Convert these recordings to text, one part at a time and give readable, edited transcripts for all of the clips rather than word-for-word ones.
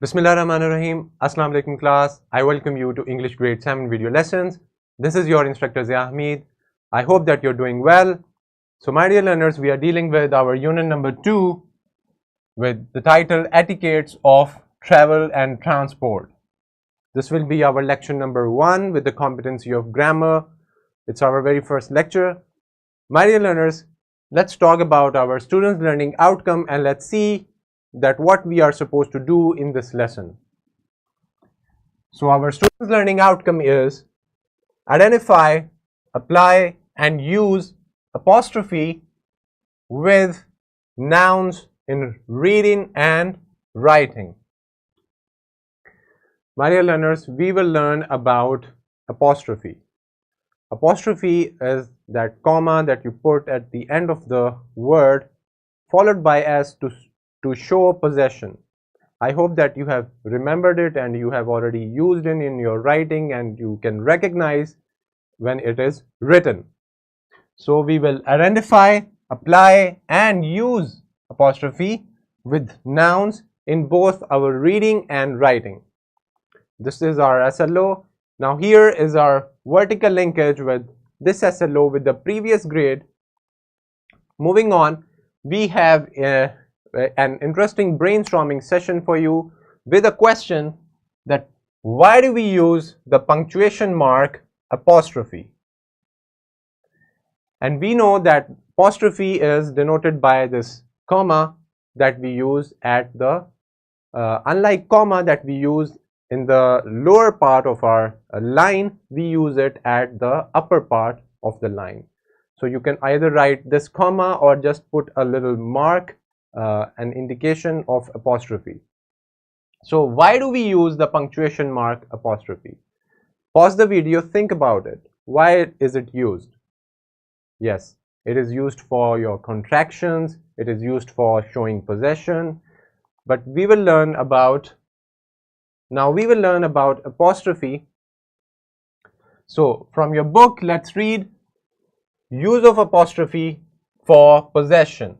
Bismillahirrahmanirrahim. Assalamu alaikum class. I welcome you to English grade 7 video lessons. This is your instructor Zia Hamid. I hope that you're doing well. So my dear learners, we are dealing with our unit number 2 with the title Etiquettes of Travel and Transport. This will be our lecture number 1 with the competency of grammar. It's our very first lecture. My dear learners, let's talk about our students' learning outcome and let's see that what we are supposed to do in this lesson. So our students' learning outcome is identify, apply and use apostrophe with nouns in reading and writing. My dear learners, we will learn about apostrophe. Apostrophe is that comma that you put at the end of the word followed by s to show possession. I hope that you have remembered it and you have already used it in your writing and you can recognize when it is written. So we will identify, apply and use apostrophe with nouns in both our reading and writing. This is our SLO. Now here is our vertical linkage with this SLO with the previous grade. Moving on, we have an interesting brainstorming session for you with a question that why do we use the punctuation mark apostrophe? And we know that apostrophe is denoted by this comma that we use at the unlike comma that we use in the lower part of our line, we use it at the upper part of the line. So you can either write this comma or just put a little mark, an indication of apostrophe. So why do we use the punctuation mark apostrophe? Pause the video, think about it. Why is it used? Yes, it is used for your contractions, it is used for showing possession, but we will learn about apostrophe. So from your book, let's read use of apostrophe for possession.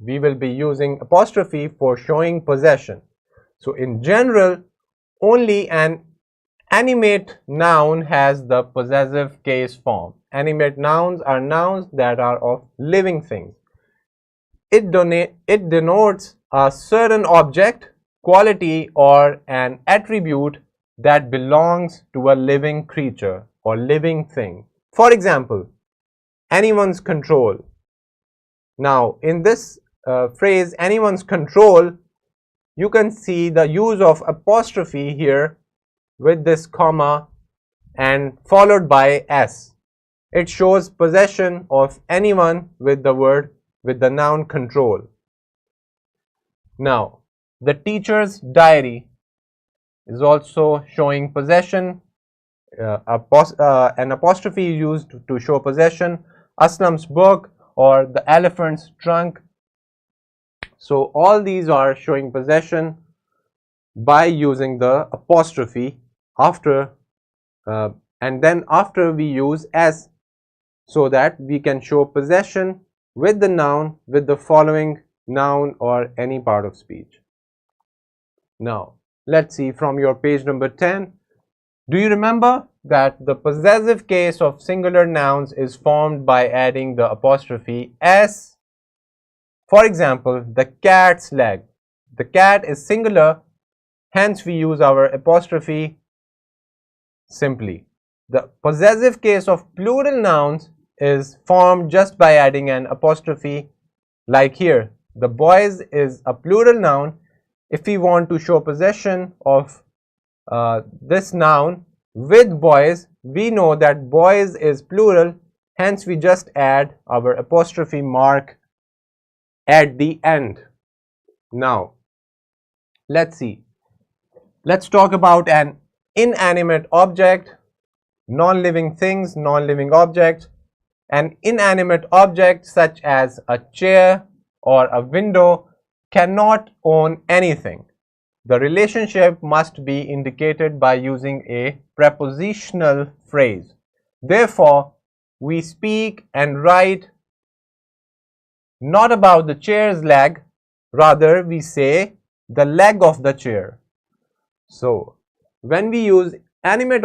We will be using apostrophe for showing possession. So in general, only an animate noun has the possessive case form. Animate nouns are nouns that are of living things. It denotes a certain object, quality or an attribute that belongs to a living creature or living thing. For example, anyone's control. Now in this phrase anyone's control, you can see the use of apostrophe here with this comma and followed by s. It shows possession of anyone with the noun control. Now the teacher's diary is also showing possession. An apostrophe used to show possession. Aslam's book or the elephant's trunk. So all these are showing possession by using the apostrophe after and then after we use s so that we can show possession with the noun with the following noun or any part of speech. Now let's see from your page number 10. Do you remember that the possessive case of singular nouns is formed by adding the apostrophe s? For example, the cat's leg. The cat is singular, hence we use our apostrophe simply. The possessive case of plural nouns is formed just by adding an apostrophe, like here. The boys is a plural noun. If we want to show possession of this noun with boys, we know that boys is plural, hence we just add our apostrophe mark at the end. Now let's see. Let's talk about an inanimate object, non-living things, non-living objects. An inanimate object such as a chair or a window cannot own anything. The relationship must be indicated by using a prepositional phrase. Therefore, we speak and write not about the chair's leg, rather we say the leg of the chair. So when we use animate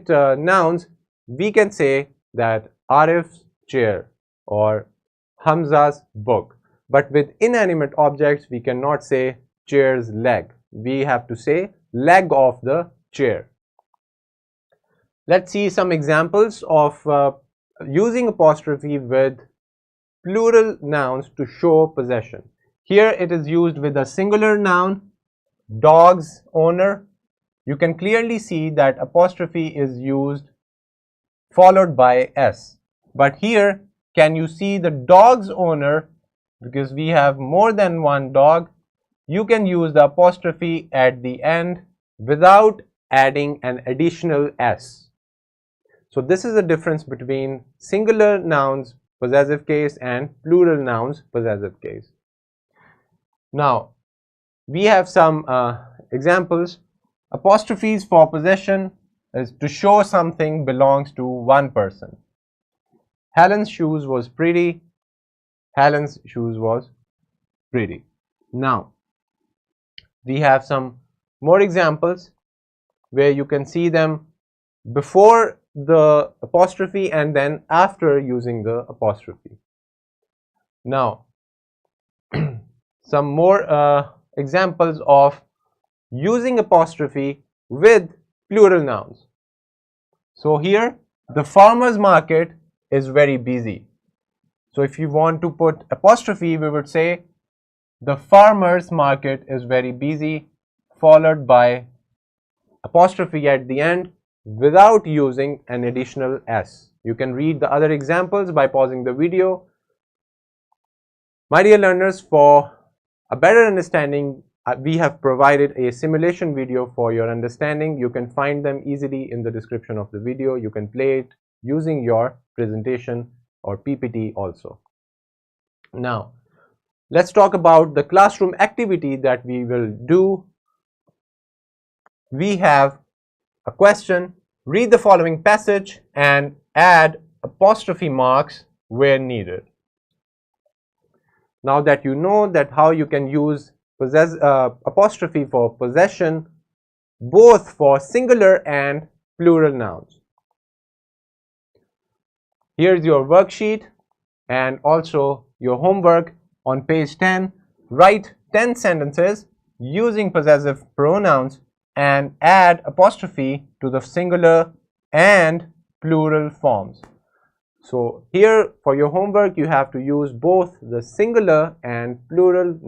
nouns, we can say that Arif's chair or Hamza's book. But with inanimate objects, we cannot say chair's leg. We have to say leg of the chair. Let's see some examples of using apostrophe with plural nouns to show possession. Here it is used with a singular noun, dog's owner. You can clearly see that apostrophe is used followed by S. But here, can you see the dog's owner? Because we have more than one dog, you can use the apostrophe at the end without adding an additional S. So this is the difference between singular nouns possessive case and plural nouns possessive case. Now, we have some examples. Apostrophes for possession is to show something belongs to one person. Helen's shoes was pretty. Helen's shoes was pretty. Now, we have some more examples where you can see them before the apostrophe and then after using the apostrophe. Now, some more examples of using apostrophe with plural nouns. So here, the farmer's market is very busy. So if you want to put apostrophe, we would say the farmer's market is very busy, followed by apostrophe at the end without using an additional S. You can read the other examples by pausing the video. My dear learners, for a better understanding, we have provided a simulation video for your understanding. You can find them easily in the description of the video. You can play it using your presentation or PPT also. Now, let's talk about the classroom activity that we will do. We have a question. Read the following passage and add apostrophe marks where needed. Now that you know that how you can use apostrophe for possession both for singular and plural nouns. Here's your worksheet and also your homework on page 10. Write 10 sentences using possessive pronouns and add apostrophe to the singular and plural forms. So here for your homework you have to use both the singular and plural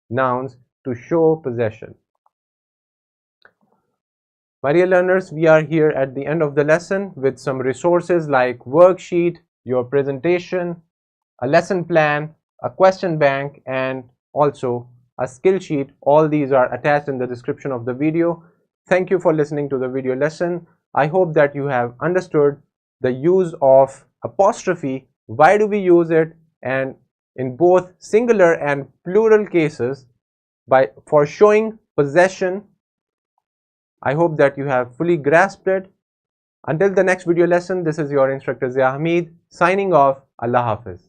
nouns to show possession. My dear learners, we are here at the end of the lesson with some resources like worksheet, your presentation, a lesson plan, a question bank, and also a skill sheet. All these are attached in the description of the video. Thank you for listening to the video lesson. I hope that you have understood the use of apostrophe, why do we use it, and in both singular and plural cases for showing possession. I hope that you have fully grasped it. Until the next video lesson, this is your instructor Zia Hamid signing off. Allah Hafiz.